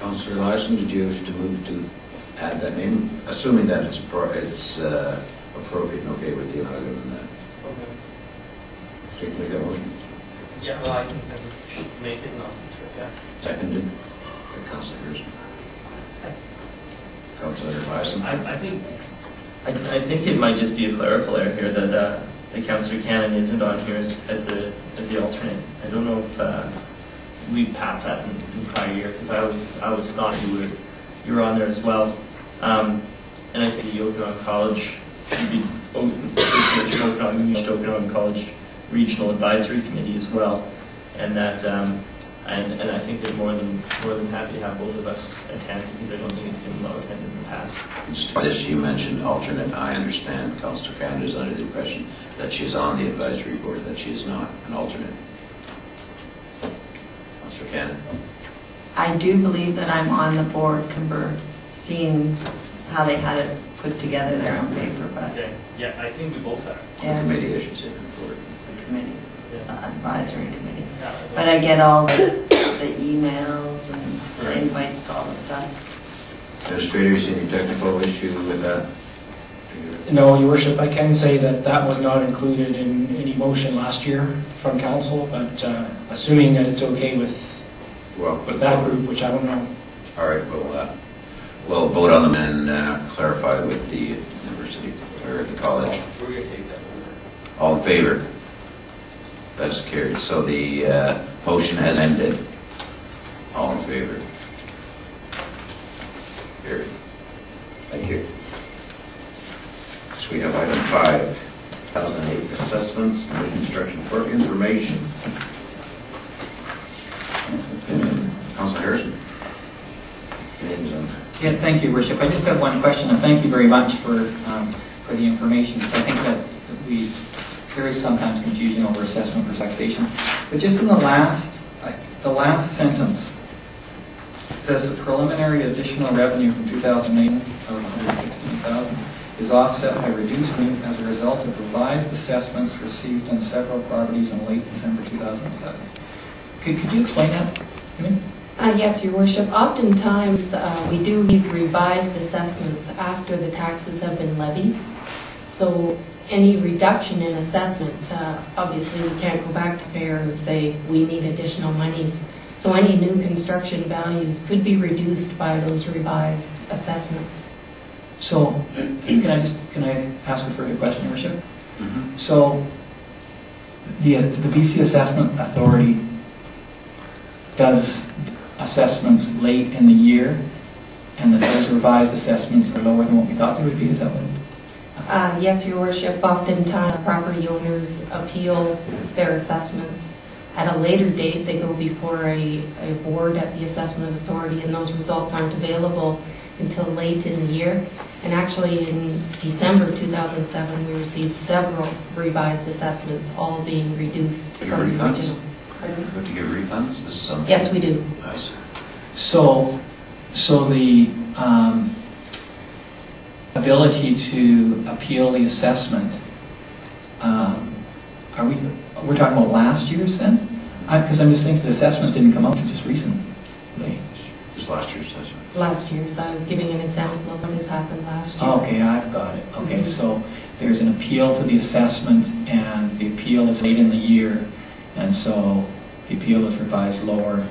Councillor Larson, did you wish to move to add that name, assuming that it's appropriate and okay with you, and I'll give them that. Okay. So you can make that motion. Yeah, well, I can just make it and I'll speak to it, yeah. Seconded by Councillor Pearson. Councillor Larson. I think it might just be a clerical error here that Councillor Cannon isn't on here as the alternate. I don't know if we passed that in prior year, because I always thought you were on there as well. And I think the Okanagan College should be Okanagan College Regional Advisory Committee as well, and that and I think they're more than happy to have both of us attend, because I don't think it's been well attended in the past. Just this, you mentioned alternate. I understand Councillor Cannon is under the impression that she is on the advisory board, that she is not an alternate. Councillor Cannon. I do believe that I'm on the board, seeing how they had it put together there on paper, but Okay, yeah, I think we both are. yeah, The committee, I should say, the board. the committee, advisory committee. Yeah, But I get all the emails and the invites to all the stuff. Administrators, any technical issue with that? No, Your Worship, I can say that that was not included in any motion last year from council, but assuming that it's okay with that group, which I don't know. All right, we'll vote on them and clarify with the university or the college. we're going to take that. All in favor? That's carried. So the motion has ended. All in favor? Carried. Thank you. So we have item 5, 2008 assessments and reconstruction for information. Councilor Harrison. Yeah, thank you, Worship. I just have one question, and thank you very much for the information. So I think that there is sometimes confusion over assessment versus taxation. But just in the last sentence, it says the preliminary additional revenue from 2008 of 116,000 is offset by reduced revenue as a result of revised assessments received on several properties in late December 2007. Could you explain that to me? Yes, Your Worship. Oftentimes we do give revised assessments after the taxes have been levied. So any reduction in assessment, obviously we can't go back to mayor and say we need additional monies. So any new construction values could be reduced by those revised assessments. So, can I ask a further question, Your Worship? Mm-hmm. So, the BC Assessment Authority does assessments late in the year, and that those revised assessments are lower than what we thought they would be. Is that what? Yes, Your Worship. Oftentimes property owners appeal their assessments. At a later date, they go before a board at the Assessment Authority, and those results aren't available until late in the year. And actually in December 2007, we received several revised assessments, all being reduced Do you from give the refunds? original. Do you have to give refunds? This is something. Yes, we do. I see. So the ability to appeal the assessment, we're talking about last year's then? Because I'm just thinking the assessments didn't come out until just recently. Just last year's session. Last year, so I was giving an example of what has happened last year. Okay, I've got it. Okay, so there's an appeal to the assessment, and the appeal is late in the year, and so the appeal is revised lower,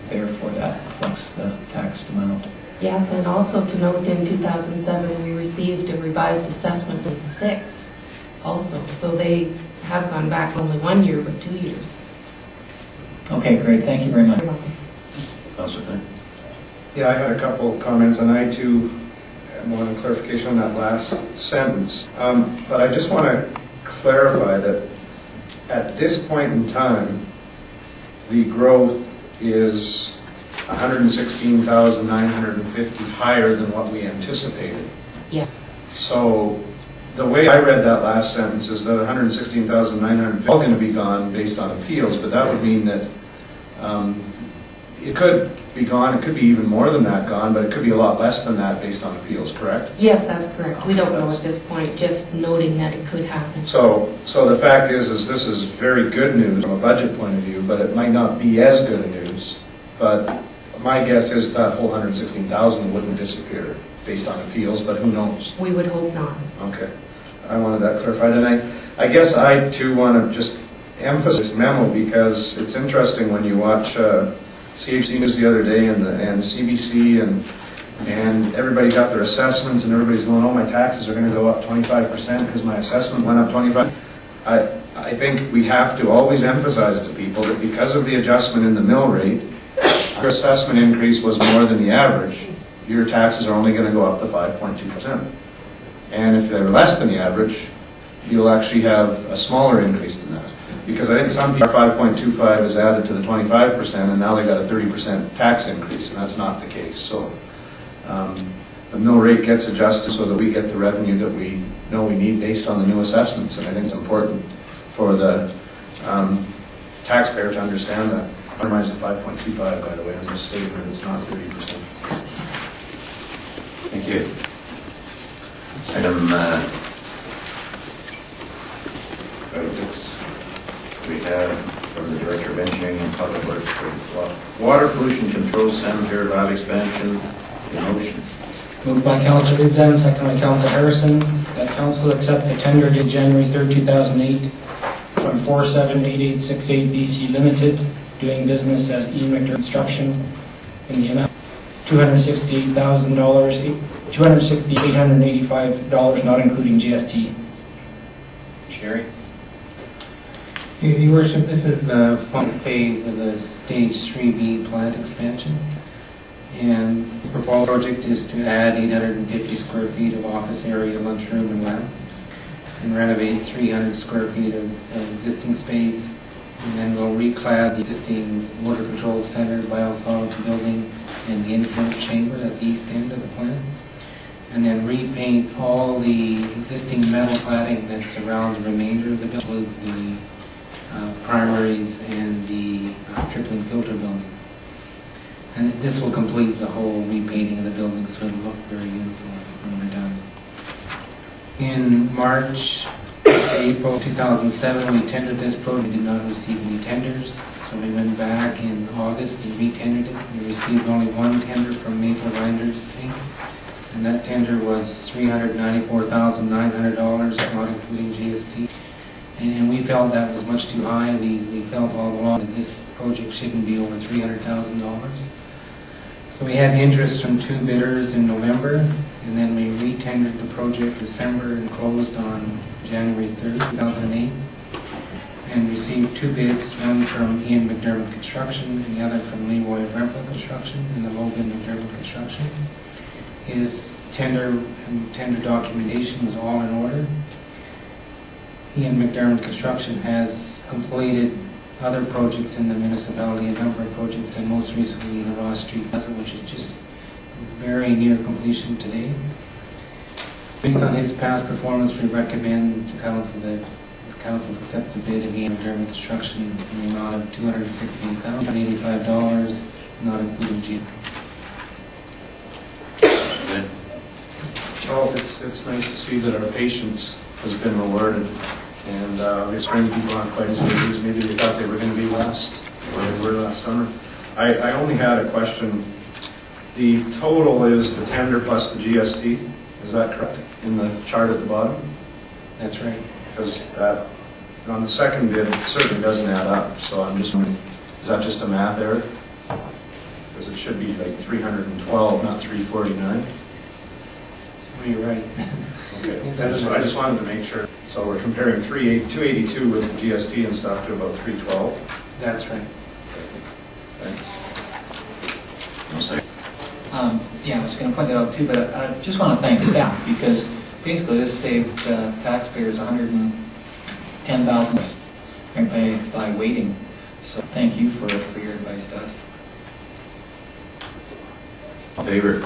therefore that reflects the taxed amount. Yes, and also to note, in 2007, we received a revised assessment in 6 also. So they have gone back only 1 year, but 2 years. Okay, great. Thank you very much. You're welcome. Councilor Flynn? Yeah, I had a couple of comments, and I too want a clarification on that last sentence. But I just want to clarify that at this point in time, the growth is 116,950 higher than what we anticipated. Yes. So the way I read that last sentence is that 116,950 all going to be gone based on appeals, but that would mean that it could be gone, it could be even more than that gone, but it could be a lot less than that based on appeals, correct? Yes, that's correct. We don't know at this point, just noting that it could happen. So the fact is this is very good news from a budget point of view, but it might not be as good a news. But my guess is that whole 116,000 wouldn't disappear based on appeals, but who knows? We would hope not. Okay. I wanted that clarified. And I guess I too want to just emphasize this memo because it's interesting when you watch CHC News the other day and CBC and everybody got their assessments and everybody's going, oh, my taxes are going to go up 25% because my assessment went up 25%. I think we have to always emphasize to people that because of the adjustment in the mill rate, your assessment increase was more than the average. Your taxes are only going to go up to 5.2%. And if they're less than the average, you'll actually have a smaller increase than that. Because I think some people, 5.25 is added to the 25%, and now they got a 30% tax increase, and that's not the case. So the mill rate gets adjusted so that we get the revenue that we know we need based on the new assessments, and I think it's important for the taxpayer to understand that. Minimize the 5.25, by the way, I'm just stating that it's not 30%. Thank you. Item 6, we have from the Director of Engineering and Public Works, Water Pollution Control Center lab expansion. The motion. Moved by Councillor Idzan, second by Councillor Harrison, that Council accept the tender dated January 3rd, 2008 from 478868 BC Limited, doing business as E. McDermott Construction, in the amount $268,885, not including GST. Sherry? Your Worship, this is the final phase of the Stage 3B plant expansion. And the proposed project is to add 850 square feet of office area, lunchroom, and lab, and renovate 300 square feet of existing space. And then we'll reclad the existing water control center, biosolids building, and the intake chamber at the east end of the plant. And then repaint all the existing metal cladding that surrounds the remainder of the building, includes the primaries and the trickling filter building. And this will complete the whole repainting of the building so it'll look very uniform when we're done. In March, April 2007, we tendered this project. We did not receive any tenders, so we went back in August and re-tendered it. We received only one tender from Maple Grinders, and that tender was $394,900, not including GST. And we felt that was much too high. We felt all along that this project shouldn't be over $300,000. So we had interest from 2 bidders in November, and then we re-tendered the project December and closed on January 3rd, 2008, and received 2 bids, one from Ian McDermott Construction and the other from Leroy Rempel Construction and the Logan McDermott Construction. His tender and tender documentation was all in order. Ian McDermott Construction has completed other projects in the municipality, a number of projects, and most recently the Ross Street Plaza, which is just very near completion today. Based on his past performance, we recommend to Council that the Council accept the bid of Ian McDermott Construction in the amount of $268,085, not including GST. Well, it's nice to see that our patience has been rewarded, and the spring people aren't quite as busy as maybe they thought they were going to be last summer. I only had a question. The total is the tender plus the GST, is that correct, in the chart at the bottom? That's right. Because that, on the second bid, it certainly doesn't add up, so I'm just wondering, is that just a math error? Because it should be like 312, not 349. Oh, you're right. Okay, I just wanted to make sure. So we're comparing 282 with the GST and stuff to about 312. That's right. Thanks. Yeah, I was going to point that out too, but I just want to thank staff because basically this saved taxpayers $110,000 by waiting. So thank you for your advice to us. In favor?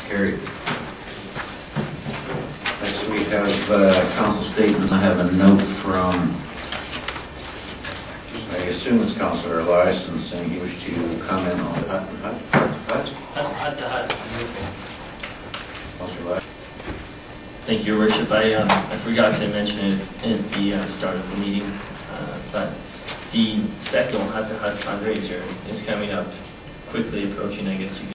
Carried. Next we have council statements. I have a note from, I assume it's Councillor Eliason saying he wished to comment on the hut. Hut to hut, it's beautiful. Councillor Eliason. Thank you, Your Worship. I forgot to mention it at the start of the meeting, but The second Hut to Hut fundraiser is coming up, quickly approaching, I guess you could